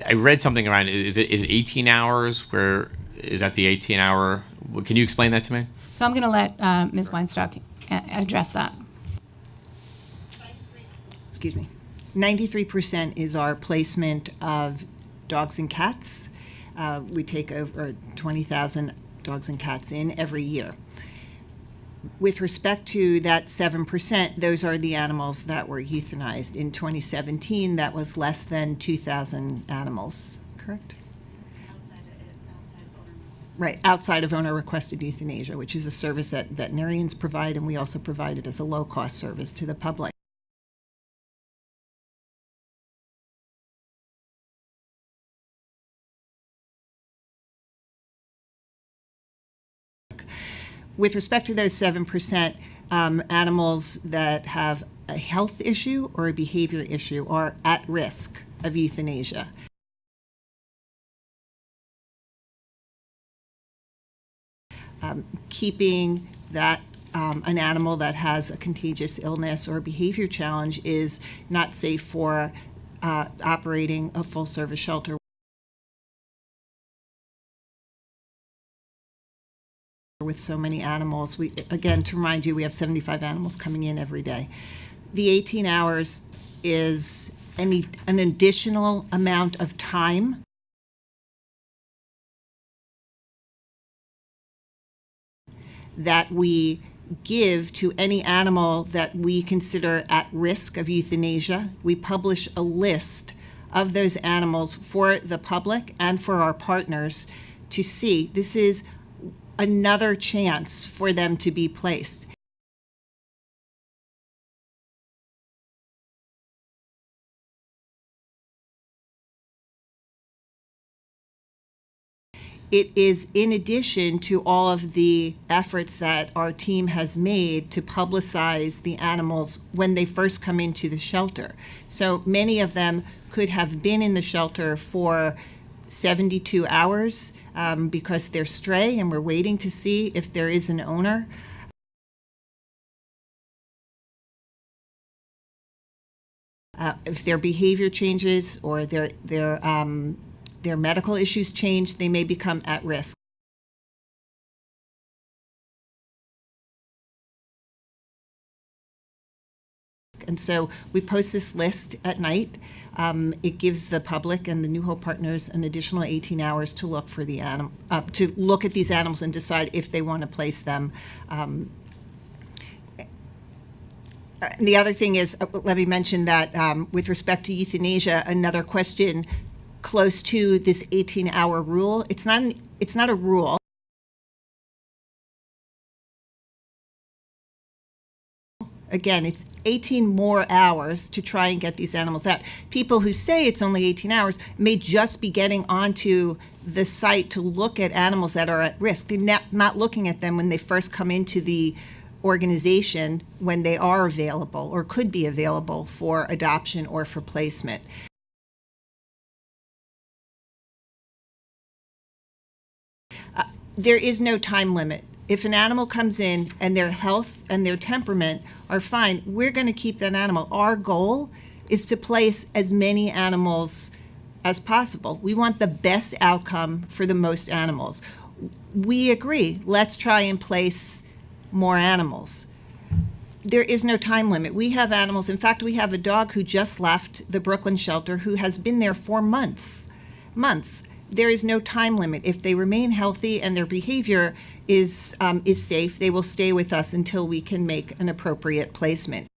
I read something around, is it 18 hours? Where is that the 18 hour? Can you explain that to me? So I'm going to let Ms. Weinstock address that. Excuse me. 93% is our placement of dogs and cats. We take over 20,000 dogs and cats in every year. With respect to that 7%, those are the animals that were euthanized. In 2017, that was less than 2,000 animals, correct? Right, outside of owner-requested euthanasia, which is a service that veterinarians provide, and we also provide it as a low-cost service to the public. With respect to those 7%, animals that have a health issue or a behavior issue are at risk of euthanasia. Keeping that an animal that has a contagious illness or behavior challenge is not safe for operating a full-service shelter. With so many animals, again, to remind you, we have 75 animals coming in every day. The 18 hours is an additional amount of time that we give to any animal that we consider at risk of euthanasia. We publish a list of those animals for the public and for our partners to see. This is another chance for them to be placed. It is in addition to all of the efforts that our team has made to publicize the animals when they first come into the shelter. So many of them could have been in the shelter for 72 hours because they're stray and we're waiting to see if there is an owner. If their behavior changes or their medical issues change, they may become at risk. And so we post this list at night. It gives the public and the New Hope partners an additional 18 hours to look for the to look at these animals and decide if they want to place them. The other thing is, let me mention that with respect to euthanasia, another question close to this 18-hour rule. It's not a rule. Again, it's 18 more hours to try and get these animals out. People who say it's only 18 hours may just be getting onto the site to look at animals that are at risk. They're not looking at them when they first come into the organization, when they are available or could be available for adoption or for placement. There is no time limit. If an animal comes in and their health and their temperament are fine, we're going to keep that animal. Our goal is to place as many animals as possible. We want the best outcome for the most animals. We agree, let's try and place more animals. There is no time limit. We have animals. In fact, we have a dog who just left the Brooklyn shelter who has been there for months. There is no time limit. If they remain healthy and their behavior is safe, they will stay with us until we can make an appropriate placement.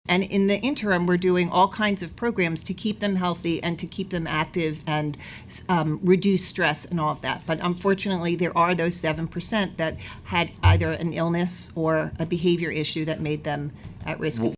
And in the interim, we're doing all kinds of programs to keep them healthy and to keep them active and reduce stress and all of that. But unfortunately, there are those 7% that had either an illness or a behavior issue that made them at risk.